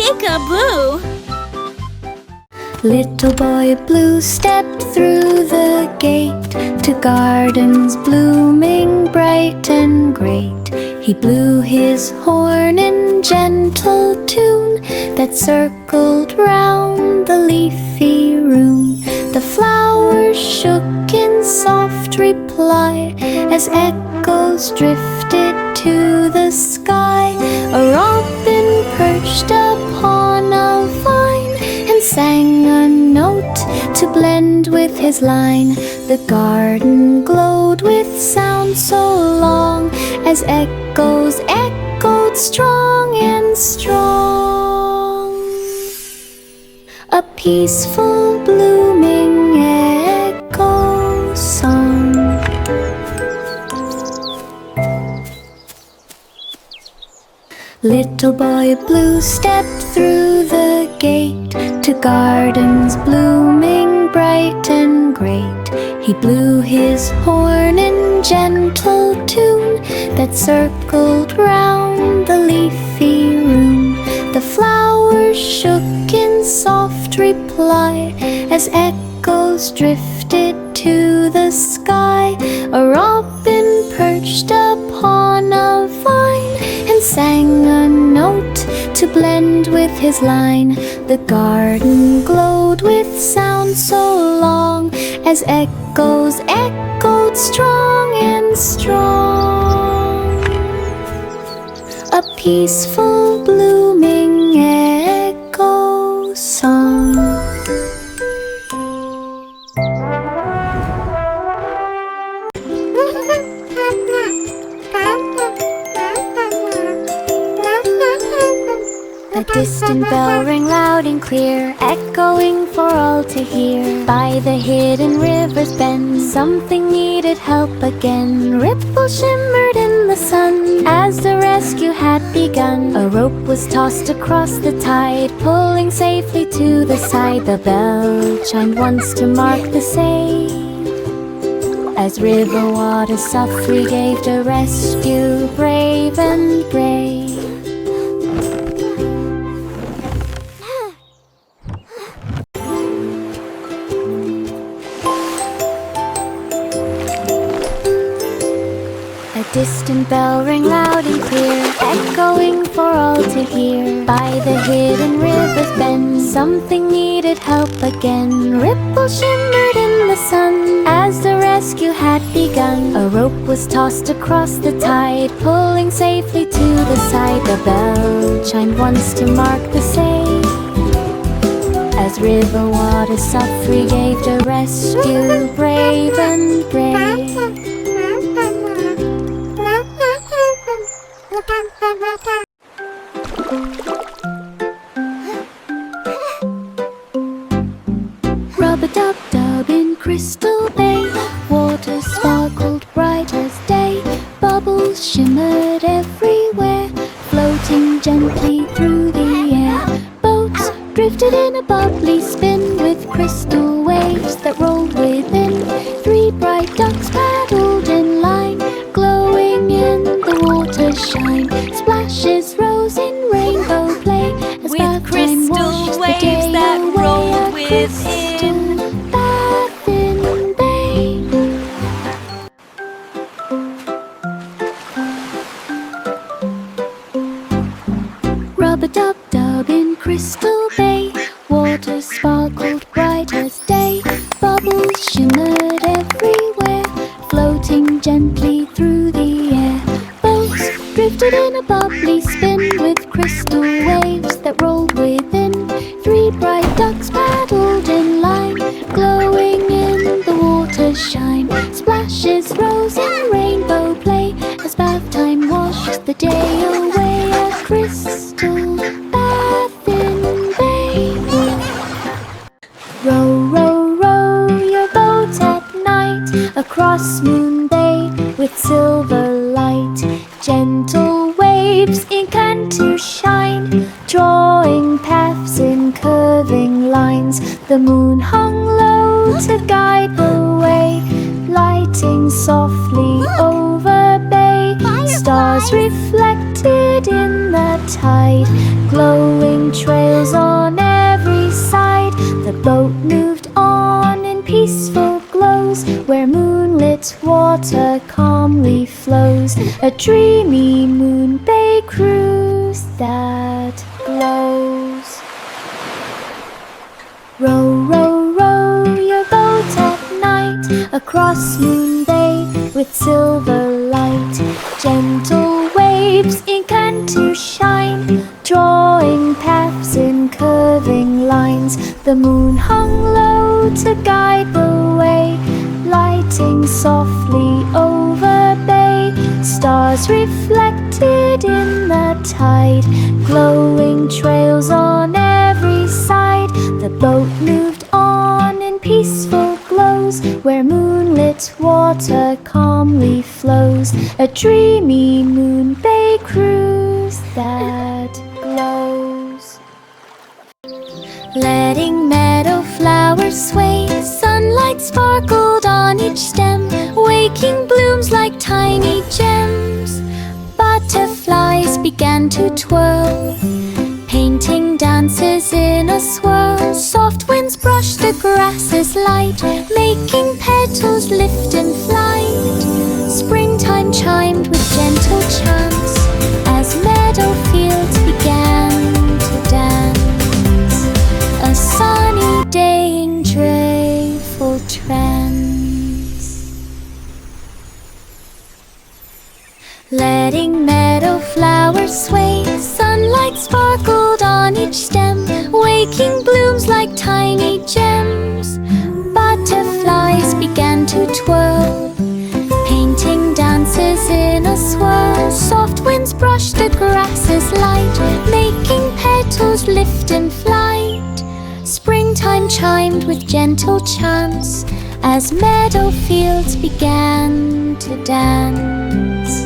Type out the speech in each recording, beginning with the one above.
Peek-a-boo! Little boy blue stepped through the gate to gardens blooming bright and great. He blew his horn in gentle tune that circled round the leafy room. The flowers shook in soft reply as echoes drifted to the sky. A robin perched upon a vine and sang a note to blend with his line. The garden glowed with sound so long as echoes echoed strong and strong. A peaceful blooming echo song. Little boy blue stepped through the gate to gardens blooming bright and great. He blew his horn in gentle tune that circled round the leafy room. The flowers shook in soft reply as echoes drifted to the sky. A robin perched upon a vine and sang a note to blend with his line. The garden glowed with sound so long as echoes echoed strong and strong. A peaceful blooming echo song. A distant bell rang loud and clear, echoing for all to hear. By the hidden river's bend, something needed help again. Ripples shimmered in the sun as the rescue had begun. A rope was tossed across the tide, pulling safely to the side. The bell chimed once to mark the save, as river water softly gave the rescue brave and brave. A distant bell rang loud and clear, echoing for all to hear. By the hidden river's bend, something needed help again. Ripples shimmered in the sun as the rescue had begun. A rope was tossed across the tide, pulling safely to the side. The bell chimed once to mark the save, as river water softly gave the rescue brave and brave. Rub-a-dub-dub in Crystal Bay, water sparkled bright as day. Bubbles shimmered everywhere, floating gently through the air. Boats drifted in a bubbly spin with crystal waves that rolled within. Three bright ducks paddled in line, glowing in the water's shine. Splashes rose in rainbow play as With crystal waves that rolled within. Baffin Bay. Rub-a-dub-dub in Crystal Bay, water sparkled bright as day. Bubbles shimmered everywhere, floating gently through the air. Boats drifted in a bubbly spin with crystal waves that rolled within. Three bright ducks paddled in line, glowing in the water's shine. Splashes rose in rainbow play as bath time washed the day away at Crystal Baffin Bay. Row, row, row your boat at night across Moon Bay with silver light. Gentle waves incan to shine, drawing paths in curving lines. The moon hung low to guide the way, lighting softly over bay. Stars reflected in the the tide, glowing trails on every side. The boat moved on in peaceful glows, where moonlit water calmly flows, a dreamy moon bay cruise that glows. Row, row, row your boat at night across Moon Bay with silver light. Gentle waves began to shine, drawing paths in curving lines. The moon hung low to guide the way, lighting softly over bay. Stars reflected in the tide, glowing trails on every side. The boat moved on in peaceful glows, where moonlit water calmly flows, a dreamy moon bay cruise that glows. Letting meadow flowers sway, sunlight sparkled on each stem, waking blooms like tiny gems. Butterflies began to twirl, painting dances in a swirl. Soft winds brushed the grasses light, making petals lift in flight. Springtime chimed with gentle chants as meadow fields began to dance, a sunny day in joyful trance. Letting meadow flowers sway, sunlight sparkled on each stem, waking blooms like tiny gems. Butterflies began to twirl, painting dances in a swirl. Soft winds brushed the grasses light, making petals lift in flight. Springtime chimed with gentle chants as meadow fields began to dance,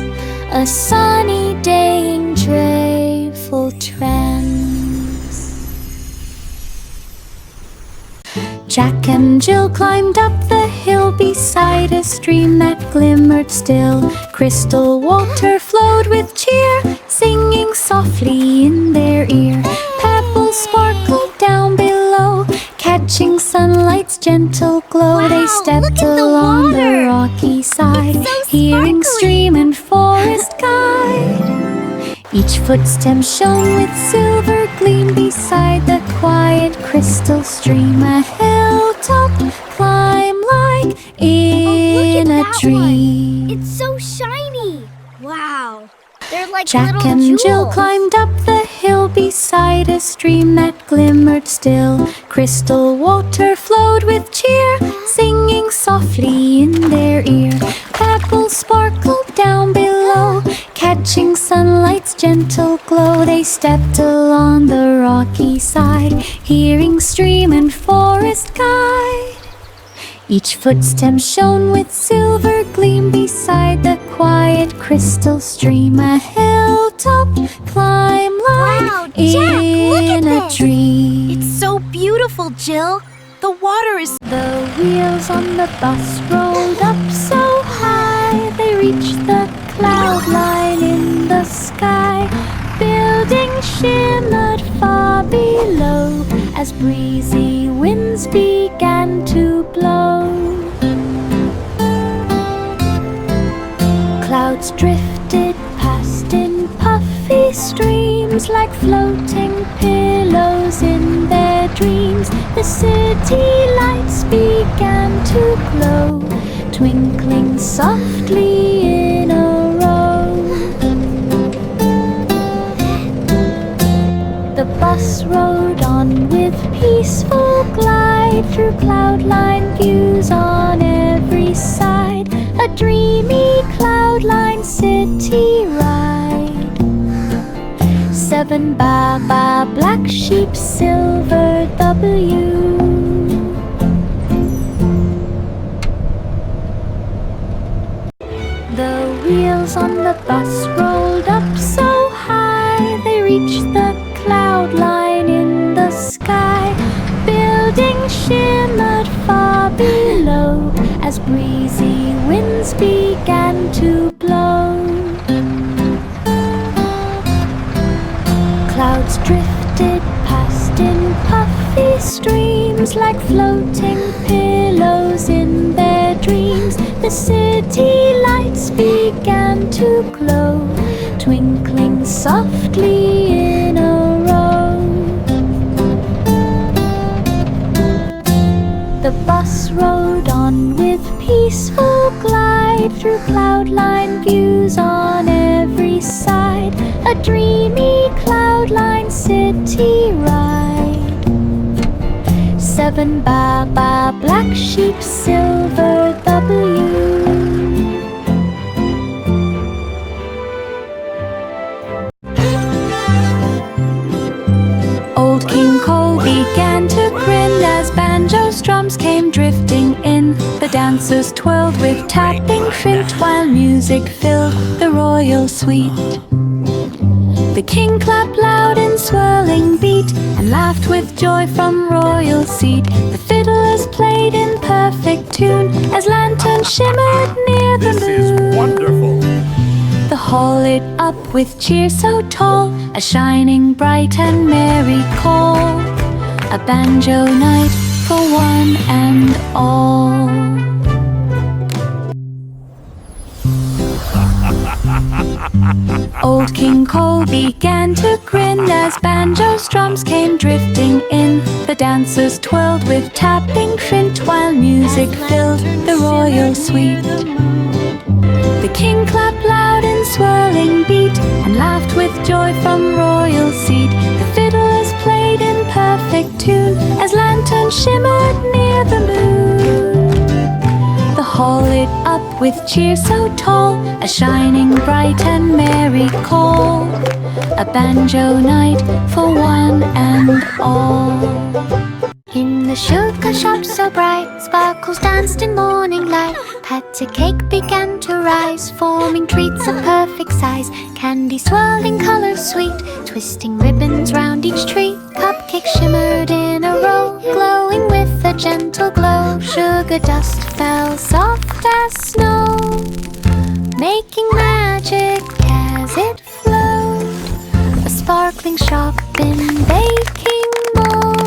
a sunny day in joyful trance. Jack and Jill climbed up the hill beside a stream that glimmered still. Crystal water flowed with cheer, singing softly in their ear. Pebbles sparkled down below, catching sunlight's gentle glow. Wow, they stepped look at the along the water. rocky side, It's so hearing sparkly. stream and forest guide. Each footstep shone with silver gleam beside the quiet crystal stream. A hilltop climb like in a dream. It's so shiny. Wow. They're like Jack little and jewels. Jill climbed up the hill beside a stream that glimmered still. Crystal water flowed with cheer, singing softly in their ear. Pebbles sparkled down below, catching sunlight's gentle glow. They stepped along the rocky side, hearing stream and forest guide. Each footstep shone with silver gleam beside the quiet crystal stream. A hilltop climb like Wow, Jack, look at in a this. dream. It's so beautiful, Jill. The water is... The wheels on the bus rolled up so high, they reached the cloud line in the sky. Buildings shimmered far below as breezy winds began to blow. Clouds drifted past in puffy streams, like floating pillows in their dreams. The city lights began to glow, twinkling softly in a row. The bus rode on with peaceful glide through cloud-lined views on every side. A dreamy cloud-lined city ride. 7 Baba black sheep, silver W. The wheels on the bus rolled up so high, they reached the cloud line in the sky. Buildings shimmered far below as breezy winds began to blow. drifted past in puffy streams, like floating pillows in their dreams. The city lights began to glow, twinkling softly in a row. The bus rode on with peaceful glide, through cloud-lined views on every side, a dreamy cloud-lined city ride. 7 Baba, black sheep, silver W. Old King Cole began to grin as banjos, drums came drifting in. The dancers twirled with tapping flint, while music filled the royal suite. The king clapped loud in swirling beat, and laughed with joy from royal seat. The fiddlers played in perfect tune, as lanterns shimmered near the moon. This is wonderful! The hall lit up with cheer so tall, a shining bright and merry call. A banjo night for one and all. Old King Cole began to grin as banjos, drums came drifting in. The dancers twirled with tapping flint, while music filled the royal suite. The king clapped loud in swirling beat, and laughed with joy from royal seat. The fiddlers played in perfect tune, as lanterns shimmered near the moon. The hall lit up with cheer so tall, a shining bright and merry call. A banjo night for one and all. In the sugar shop so bright, sparkles danced in morning light. Patty cake began to rise, forming treats of perfect size. Candy swirled in colors sweet, twisting ribbons round each treat. Cupcakes shimmered in a row, glowing with a gentle glow. Sugar dust fell soft as snow, making magic as it flowed. A sparkling shop in baking mold.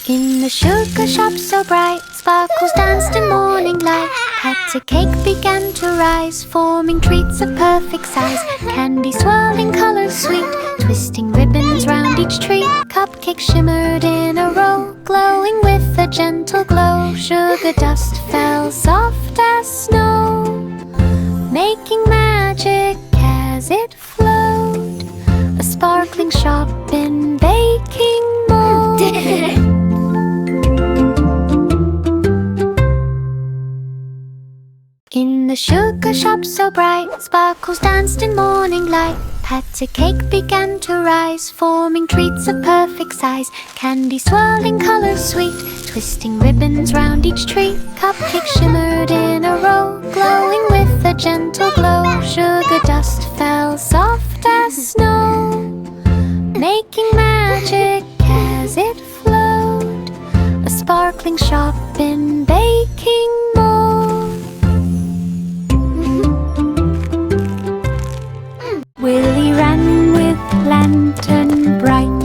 In the sugar shop so bright, sparkles danced in morning light. Patty cake began to rise, forming treats of perfect size. Candy swirled in colors sweet, twisting ribbons round each treat. Cupcakes shimmered in a row, glowing with a gentle glow. Sugar dust fell soft as snow, making magic as it flowed. A sparkling shop in baking mold. In the sugar shop so bright, sparkles danced in morning light. Patty cake began to rise, forming treats of perfect size. Candy swirled in colors sweet, twisting ribbons round each treat. Cupcakes shimmered in a row, glowing with a gentle glow. Sugar dust fell soft as snow, making magic as it flowed. A sparkling shop in baking mold. Willie ran with lantern bright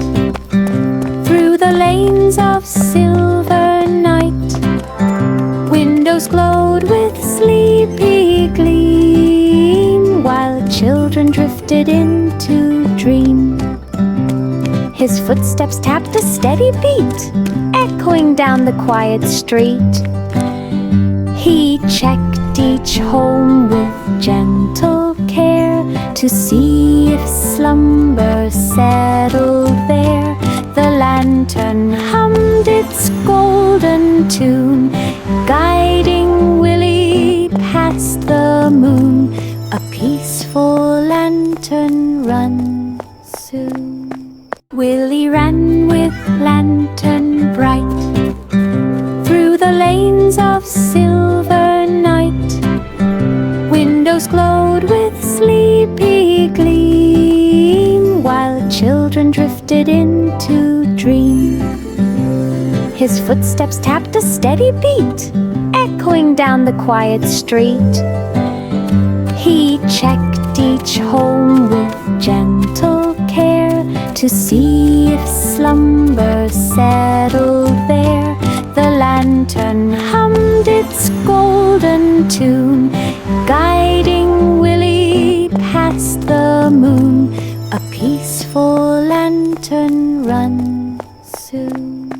through the lanes of silver night. Windows glowed with sleepy gleam, while children drifted into dream. His footsteps tapped a steady beat, echoing down the quiet street. He checked each home with gentle care, to see if slumber settled there. The lantern hummed its golden tune, guiding Willie past the moon. A peaceful lantern run soon. Willie ran with lantern bright through the lanes of silver night. Windows glowed with sleepy gleam, while children drifted into dream. His footsteps tapped a steady beat, echoing down the quiet street. He checked each home with gentle care to see if slumber settled there. The lantern hummed its golden tune, guiding Willie past the moon. A peaceful lantern run soon.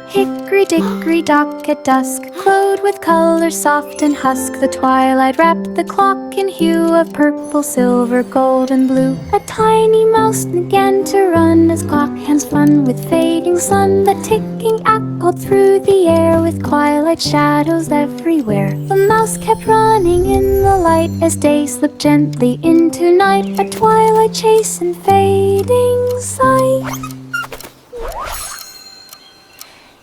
Hickory-dickory-dock at dusk glowed with color soft and husk. The twilight wrapped the clock in hue of purple, silver, gold, and blue. A tiny mouse began to run as clock hands fun with fading sun. The ticking echoed through the air with twilight shadows everywhere. The mouse kept running in the light as day slipped gently into night. A twilight chase and fading sight.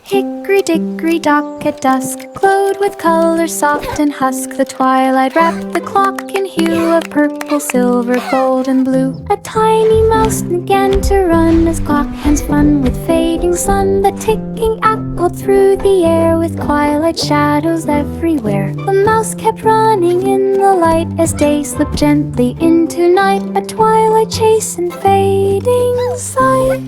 Hickory-dickory-dock at dusk glowed with color soft and husk. The twilight wrapped the clock in hue of purple, silver, gold, and blue. A tiny mouse began to run as clock hands fun with fading sun. The ticking echoed through the air with twilight shadows everywhere. The mouse kept running in the light as day slipped gently into night. A twilight chase and fading sight.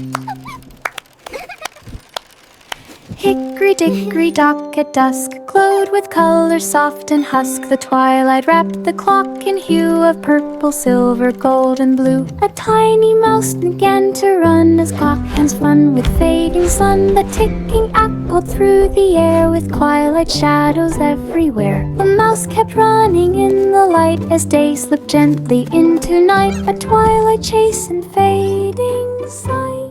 Hickory-dickory-dock at dusk glowed with color soft and husk. The twilight wrapped the clock in hue of purple, silver, gold, and blue. A tiny mouse began to run as clock hands fun with fading sun. The ticking echoed through the air with twilight shadows everywhere. The mouse kept running in the light as day slipped gently into night. A twilight chase and fading sight.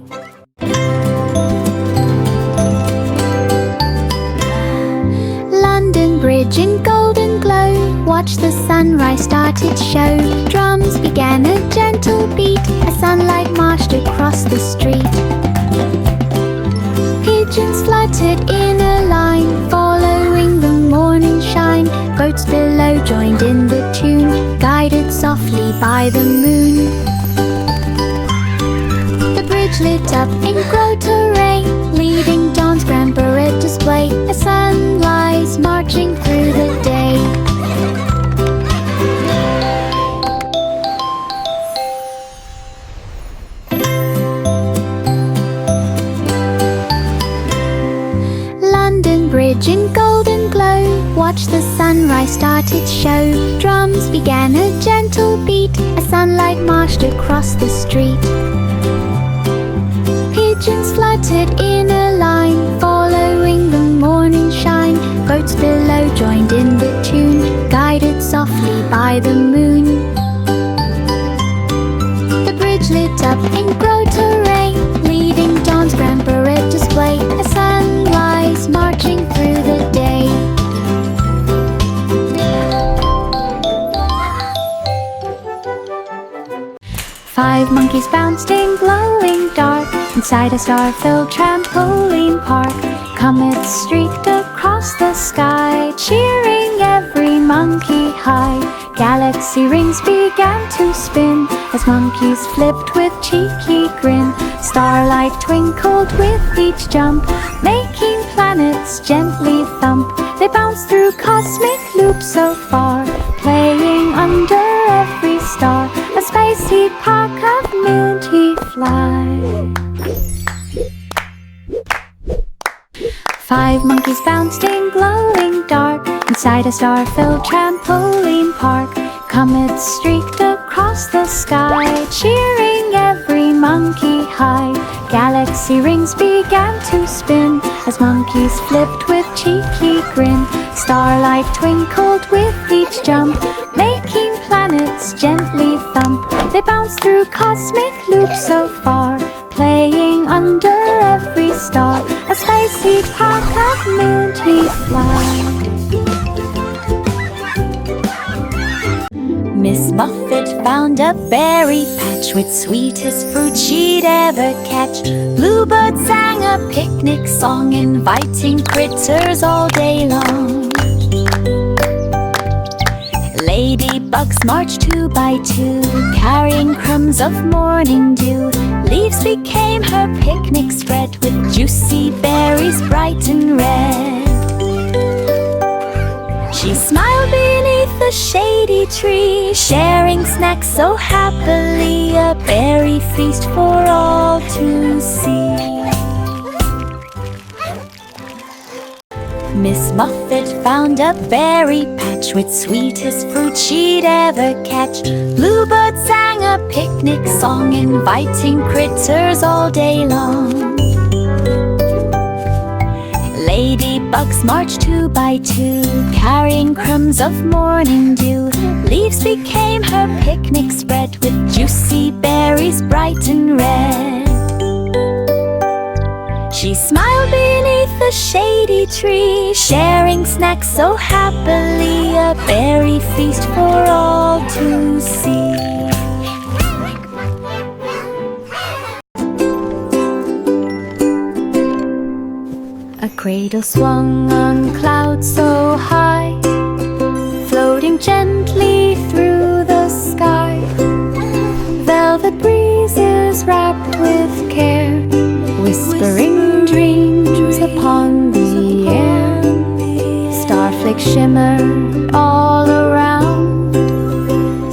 Bridge in golden glow, watch the sunrise start its show. Drums began a gentle beat as sunlight marched across the street. Pigeons fluttered in a line, following the morning shine. Goats below joined in the tune, guided softly by the moon. The bridge lit up in growth array, leading dawn's grand parade display. A sunrise marching through the day. London Bridge in golden glow, watch the sunrise start its show. Drums began a gentle beat as sunlight marched across the street. Pigeons fluttered in a line, following the morning shine. Goats below joined in the tune, guided softly by the moon. The bridge lit up in growth array, leading dawn's grand parade display. A sunrise marching through the day. Five monkeys bounced in glowing dark inside a star-filled trampoline park. Comets streaked across the sky, cheering every monkey high. Galaxy rings began to spin as monkeys flipped with cheeky grin. Starlight twinkled with each jump, making planets gently thump. They bounced through cosmic loops so far, playing under every star. A space heat park of minty fly. Five monkeys bounced in glowing dark inside a star-filled trampoline park. Comets streaked across the sky, cheering every monkey high. Galaxy rings began to spin as monkeys flipped with cheeky grin. Starlight twinkled with each jump, making planets gently thump. They bounced through cosmic loops so far, playing under every star. A spicy park of minty fly. Miss Muffet found a berry patch with sweetest fruit she'd ever catch. Bluebird sang a picnic song, inviting critters all day long. Ladybugs marched two by two, carrying crumbs of morning dew. Leaves became her picnic spread with juicy berries bright and red. She smiled beneath the a shady tree, sharing snacks so happily, a berry feast for all to see. Miss Muffet found a berry patch with sweetest fruit she'd ever catch. Bluebird sang a picnic song, inviting critters all day long. Ladybugs marched 2 by 2, carrying crumbs of morning dew. Leaves became her picnic spread, with juicy berries bright and red. She smiled beneath a shady tree, sharing snacks so happily, a berry feast for all to see. A cradle swung on clouds so high, floating gently through the sky. Velvet breezes wrapped with care, whispering dreams upon the air. Starflakes shimmered all around,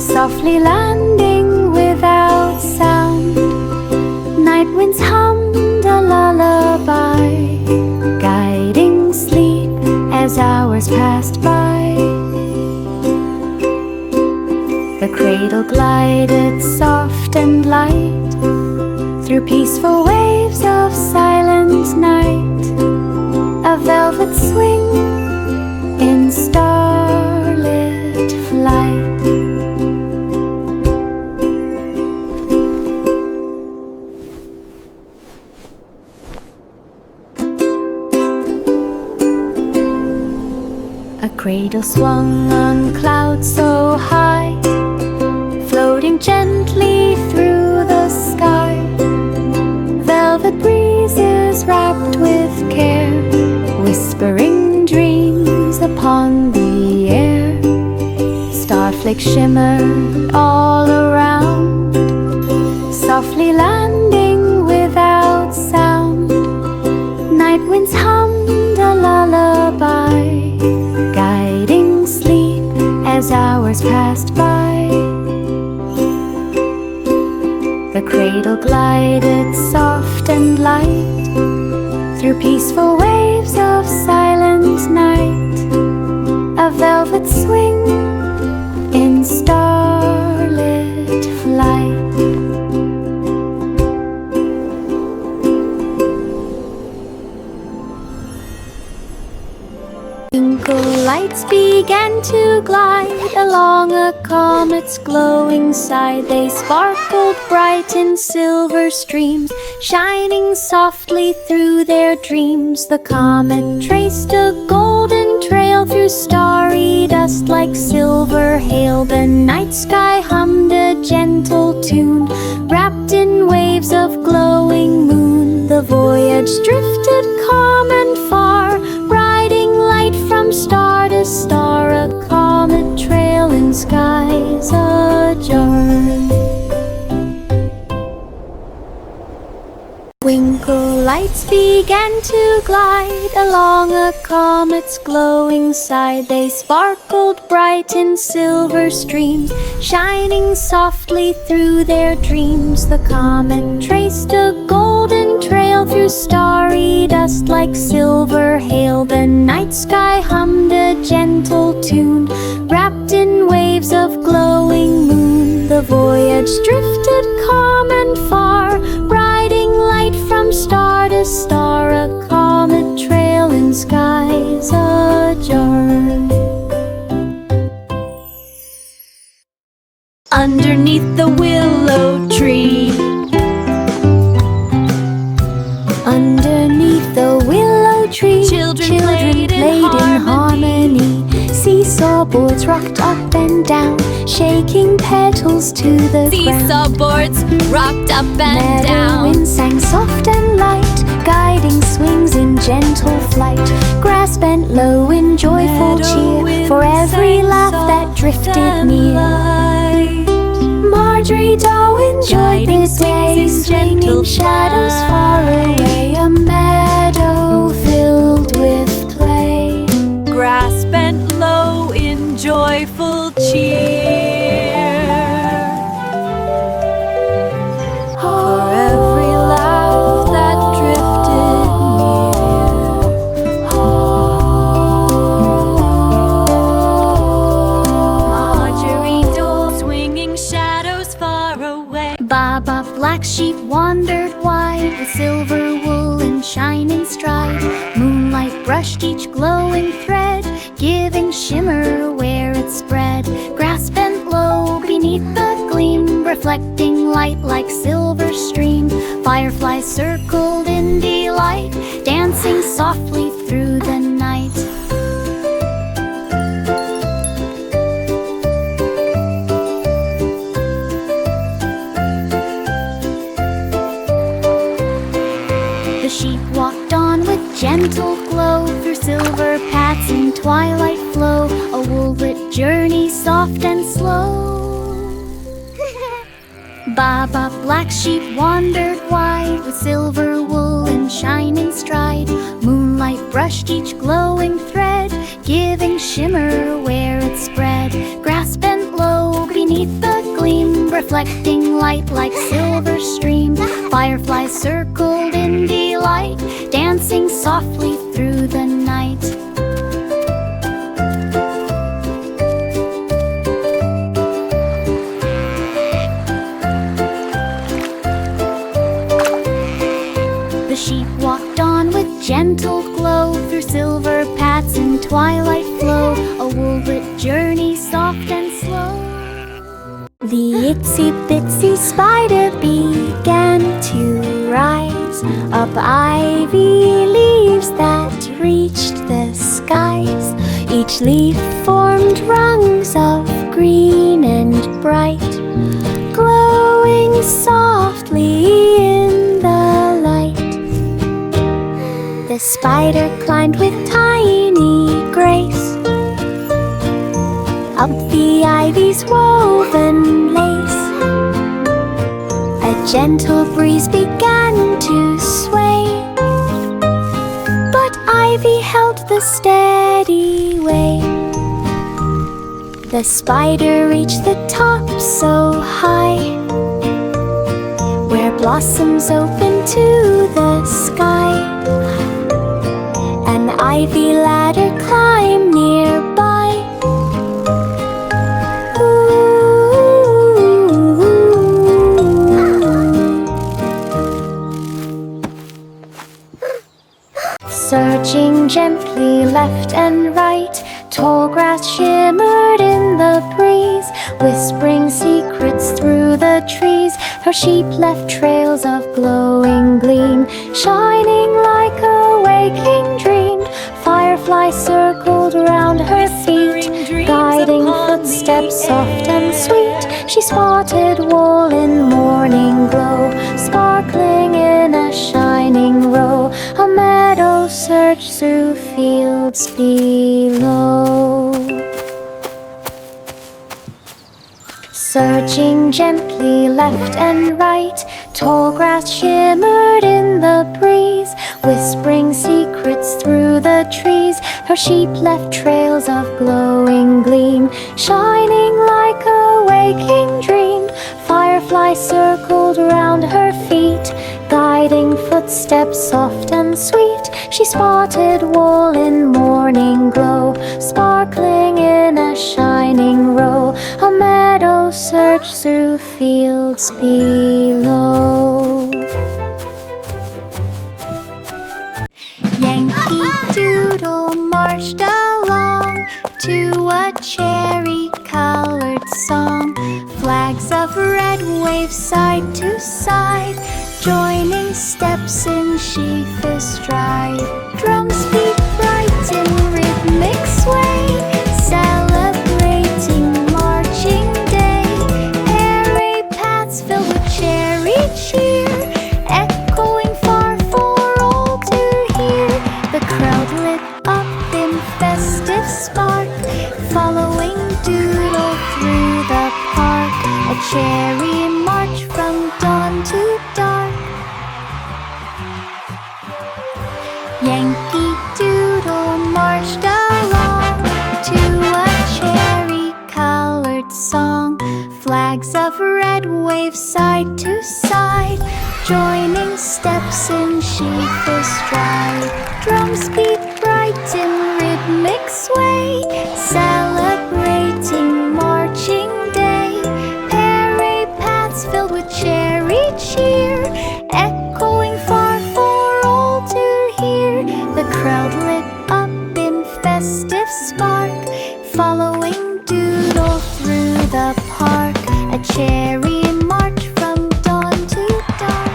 softly landing without sound. Night winds hummed a lullaby, guiding sleep as hours passed by. The cradle glided soft and light through peaceful waves of silent night, a velvet swing in starlit flight. A cradle swung on clouds so high, floating gently through the sky. Velvet breezes wrapped with care, whispering dreams upon the air. Starflakes shimmered all around, softly landing without sound. Night winds hummed a lullaby, guiding sleep as hours passed by. The cradle glided soft and light through peaceful waves of silent night, a velvet swing in starlit flight. Twinkle lights began to glide along a comet's glowing side. They sparkled bright in silver streams, shining softly through their dreams. The comet traced a golden trail through starry dust like silver hail. The night sky hummed a gentle tune, wrapped in waves of glowing moon. The voyage drifted calm and far, riding light from star to star, a comet trail in skies ajar. Twinkle lights began to glide along a comet's glowing side. They sparkled bright in silver streams, shining softly through their dreams. The comet traced a golden trail through starry dust like silver hail. The night sky hummed a gentle tune, wrapped in waves of glowing moon. The voyage drifted calm and far, riding light from star to star, a comet trail in skies ajar. Underneath the willow tree, underneath the willow tree, children played in harmony. Seesaw boards rocked up and down, shaking petals to the ground. Seesaw boards rocked up and down. Meadow winds sang soft and light, guiding swings in gentle flight. Grass bent low in joyful cheer for every laugh that drifted near. Marjorie Doe enjoyed the day, swinging shadows far away. A meadow filled with play. Grass bent low in joyful joyful cheer. For every laugh that drifted near, Marjorie Dole swinging shadows far away. Baba Black Sheep wandered wide with silver wool and shining stride. Moonlight brushed each glowing thread, giving shimmer where it spread. Grass bent low beneath the gleam, reflecting light like silver stream. Fireflies circled in delight, dancing softly through the night. The sheep walked on with gentle glow, through silver paths in twilight flow, a wool-lit journey soft and slow. Baba Black Sheep wandered wide with silver wool and shining stride. Moonlight brushed each glowing thread, giving shimmer where it spread. Grass bent low beneath the gleam, reflecting light like silver stream. Fireflies circled in delight, dancing softly through the night. The sheep walked on with gentle glow, through silver paths in twilight flow, a wool-lit journey soft and slow. The itsy-bitsy spider began to rise up ivy leaves that reached the skies. Each leaf formed rungs of green and bright, glowing softly in the light. The spider climbed with tiny grace up the ivy's woven lace. A gentle breeze began to sway, but ivy held the steady way. The spider reached the top so high, where blossoms open to the sky. An ivy ladder climbed nearby. Searching gently left and right, tall grass shimmered in the breeze, whispering secrets through the trees. Her sheep left trails of glowing gleam, shining like a waking dream. Fireflies circled round her feet, guiding footsteps soft and sweet. She spotted wool in morning glow, sparkling in a shining row. A meadow searched through fields below. Searching gently left and right, tall grass shimmered in the breeze, whispering secrets through the trees. Her sheep left trails of glowing gleam, shining like a waking dream. Fireflies circled round her feet, guiding footsteps soft and sweet. She spotted wool in morning glow, sparkling in a shining row. A meadow searched through fields below. Yankee Doodle marched along to a cherry-colored song. Flags of red wave side to side, joining steps in sheafish stride. Drums beat bright in rhythmic sway, celebrating marching day. Airy paths filled with cherry cheer, echoing far for all to hear. The crowd lit up in festive spark, following Doodle through the park. A cherry march from dawn to dark. Yankee Doodle marched along to a cherry wave side to side, joining steps in sheafish stride. Drums beat bright in rhythmic sway, celebrating marching day. Parade paths filled with cheery cheer, echoing far for all to hear. The crowd lit up in festive spark, following Doodle through the park. A chariot march from dawn to dark.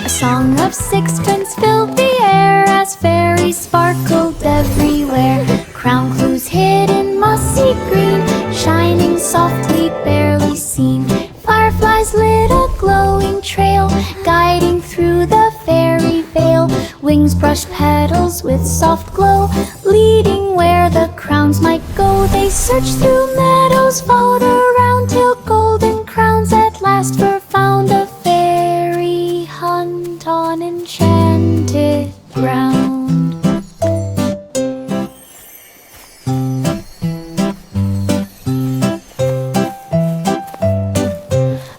A song of sixpence filled the air as fairies sparkled everywhere. Crown clues hid in mossy green, shining softly, barely seen. Fireflies lit a glowing trail, guiding through the fairy veil. Wings brushed petals with soft glow, leading where the crowns might go. They searched through meadows, followed around till golden crowns at last were found. A fairy hunt on enchanted ground.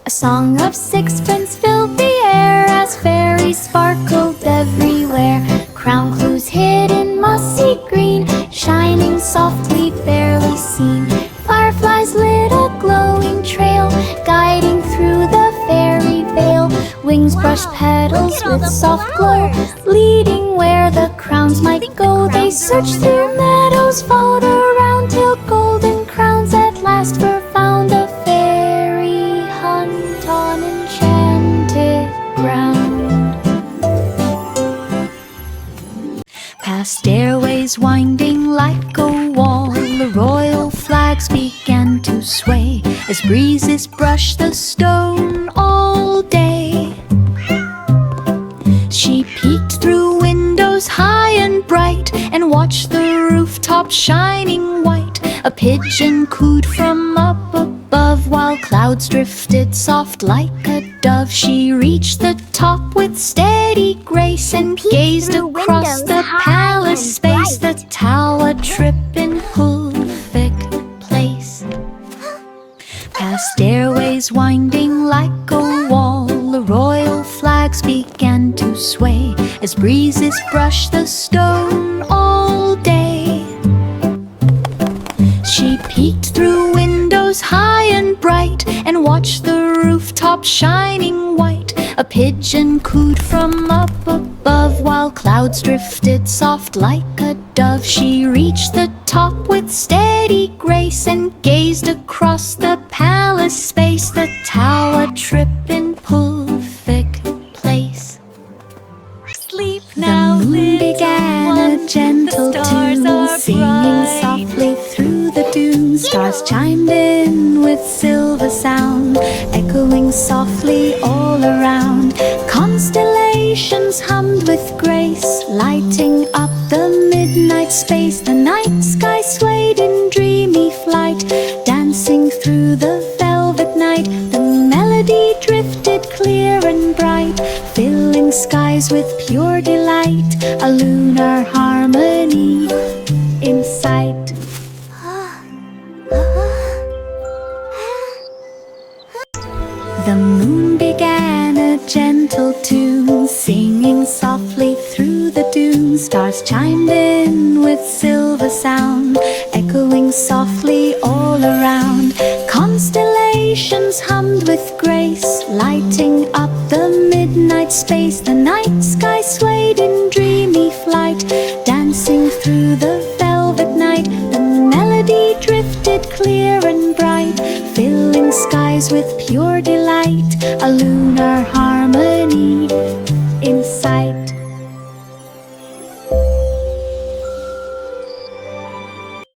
A song of sixpence filled the air as fairies sparkled everywhere. Crown clues hid in mossy green, shining softly, barely seen. Fireflies lit a glowing trail, guiding through the fairy veil. Wings brushed petals with soft glow, leading where the crowns might go. They searched through meadows, followed around till golden crowns at last were found. A fairy hunt on enchanted ground. Past stairways winding like a wall, the royal flags began to sway as breezes brushed the stone all day. She peeked through windows high and bright and watched the rooftop shining white. A pigeon cooed from up above while clouds drifted soft like a dove. She reached the top with steady grace and gazed across the palace space. The tower trip in perfect place. Past stairways winding like a wall, the royal flags began to sway as breezes brushed the stone all day. She peeked through windows high and bright and watched the rooftop shining white. A pigeon cooed from up above while clouds drifted soft like a dove. She reached the top with steady grace and gazed across the palace space. The tower trip in perfect place. Sleep now, The moon began one. a gentle The stars tune, are singing bright. softly through the dunes. Stars chimed in with silver sound, echoing softly all around. Constellations hummed with grace, lighting up the midnight space. The night sky swayed in dreamy flight, dancing through the velvet night. The melody drifted clear and bright, filling skies with pure delight. A lunar harmony in sight. The moon began a gentle tune, singing softly through the dunes. Stars chimed in with silver sound, echoing softly all around. Constellations hummed with grace, lighting up the midnight space. The night sky swayed in dreamy flight, dancing through the velvet night. The melody drifted clear and bright, filling skies with pure delight. A lunar